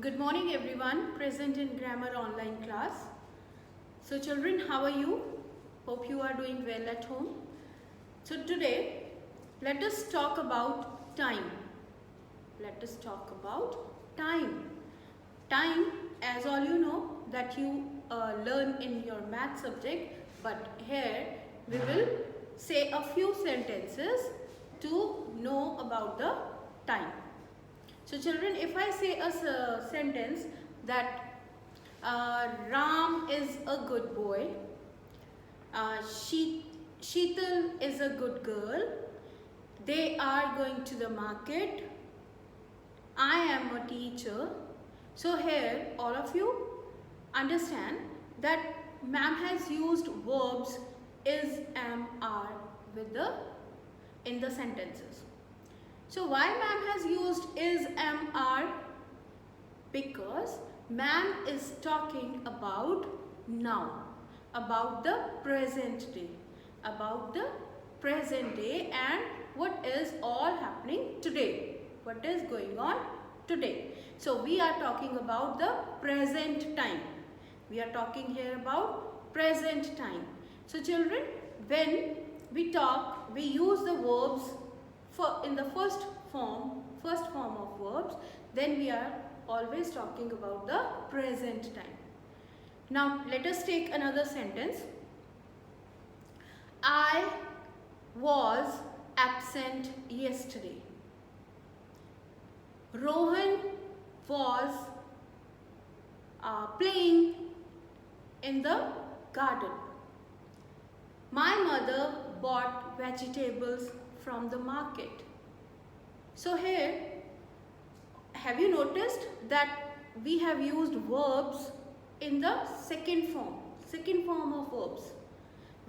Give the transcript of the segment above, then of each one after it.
Good morning everyone present in grammar online class. So children, how are you? Hope you are doing well at home. So today let us talk about time. Let us talk about time. Time, as all you know, that you learn in your math subject, but here we will say a few sentences to know about the time. So children, if I say a sentence that Ram is a good boy, Sheetal is a good girl, they are going to the market, I am a teacher. So here all of you understand that ma'am has used verbs is, am, are with in the sentences. So why ma'am has used is, am, are? Because ma'am is talking about now, about the present day, and what is all happening today, what is going on today. So we are talking about the present time. We are talking here about present time. So children, when we talk, we use the verbs in the first form of verbs, then we are always talking about the present time. Now let us take another sentence. I was absent yesterday. Rohan was playing in the garden. My mother bought vegetables from the market. So here, have you noticed that we have used verbs in the second form of verbs?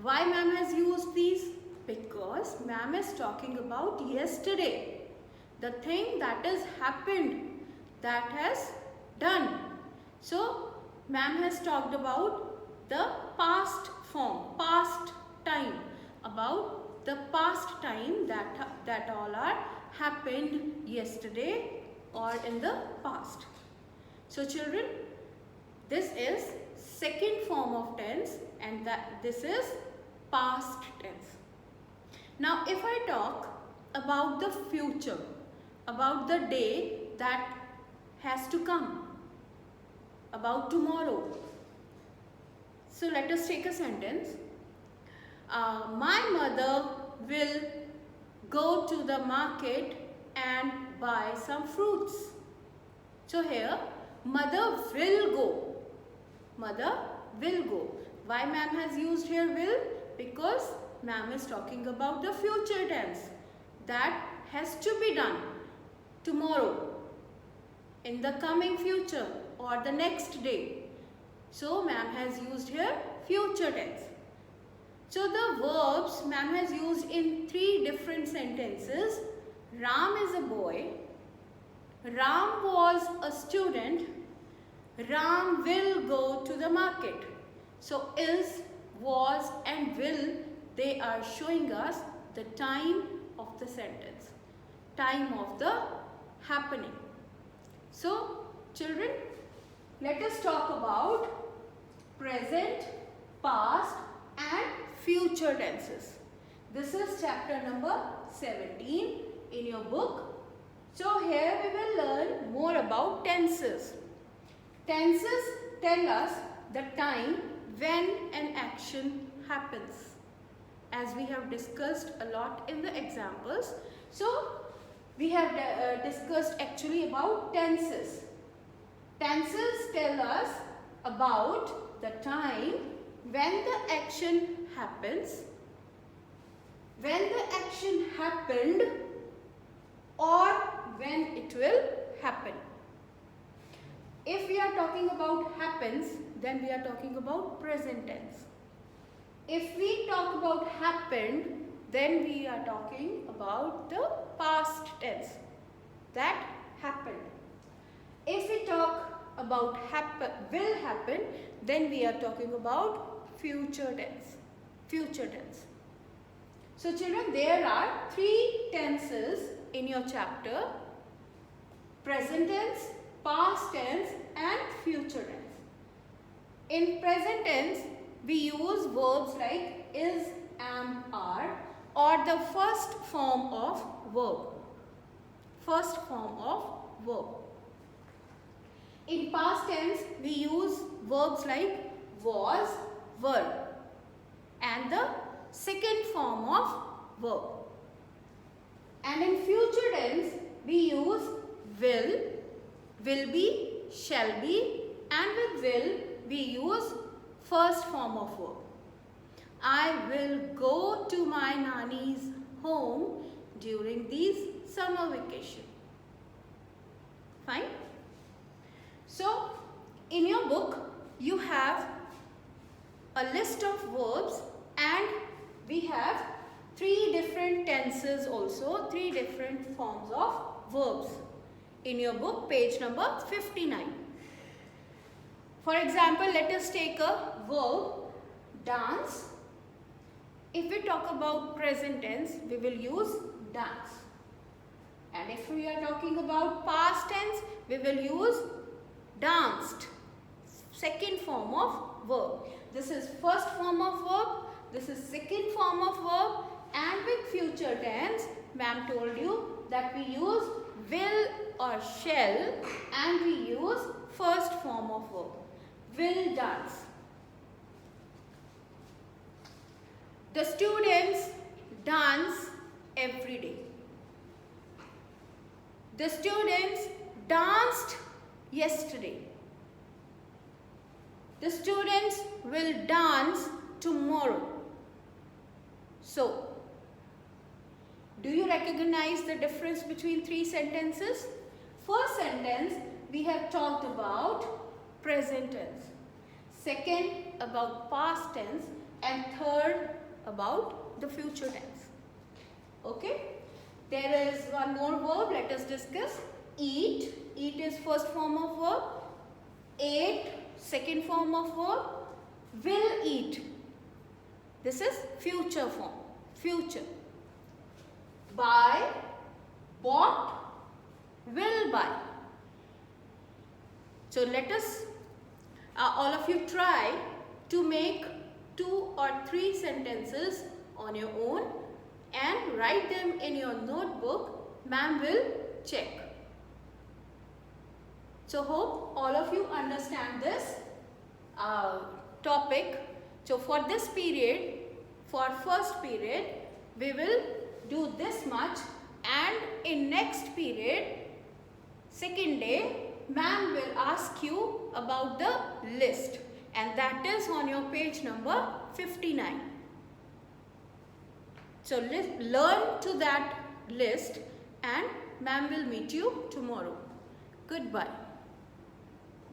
Why ma'am has used these? Because ma'am is talking about yesterday, the thing that has happened, that has done. So ma'am has talked about the past form, past time, about the past time that all are happened yesterday or in the past. So children, this is second form of tense and this is past tense. Now if I talk about the future, about the day that has to come, about tomorrow. So let us take a sentence. My mother will go to the market and buy some fruits. So here, mother will go. Mother will go. Why ma'am has used here will? Because ma'am is talking about the future tense. That has to be done tomorrow, in the coming future or the next day. So ma'am has used here future tense. So the verbs ma'am has used in 3 different sentences. Ram is a boy. Ram was a student. Ram will go to the market. So is, was and will, they are showing us the time of the sentence, time of the happening. So children, let us talk about present, past and future tenses. This is chapter number 17 in your book. So here we will learn more about tenses. Tenses tell us the time when an action happens, as we have discussed a lot in the examples. So we have discussed actually about tenses. Tenses tell us about the time when the action happens, when the action happened, or when it will happen. If we are talking about happens, then we are talking about present tense. If we talk about happened, then we are talking about the past tense, that happened. If we talk about will happen, then we are talking about future tense. So children, there are 3 tenses in your chapter: present tense, past tense and future tense. In present tense, we use verbs like is, am, are, or the first form of verb. First form of verb. In past tense, we use verbs like was, were, and the second form of verb. And in future tense, we use will be, shall be, and with will, we use first form of verb. I will go to my nanny's home during these summer vacation. Fine? So, in your book, you have a list of verbs and we have 3 different tenses also, 3 different forms of verbs. In your book, page number 59. For example, let us take a verb, dance. If we talk about present tense, we will use dance. And if we are talking about past tense, we will use danced. Second form of verb. This is first form of verb, this is second form of verb, and with future tense, ma'am told you that we use will or shall and we use first form of verb. Will dance. The students dance every day. The students danced yesterday. The students will dance tomorrow. So, do you recognize the difference between 3 sentences? First sentence, we have talked about present tense. Second, about past tense. And third, about the future tense. Okay? There is one more verb, let us discuss. Eat. Eat is first form of verb. Ate, second form of verb. Will eat. This is future form. Future. Buy, bought, will buy. So let us, all of you try to make 2 or 3 sentences on your own and write them in your notebook. Ma'am will check. So hope all of you understand this topic. So for this period, for first period, we will do this much, and in next period, second day, ma'am will ask you about the list, and that is on your page number 59. So learn to that list and ma'am will meet you tomorrow. Goodbye.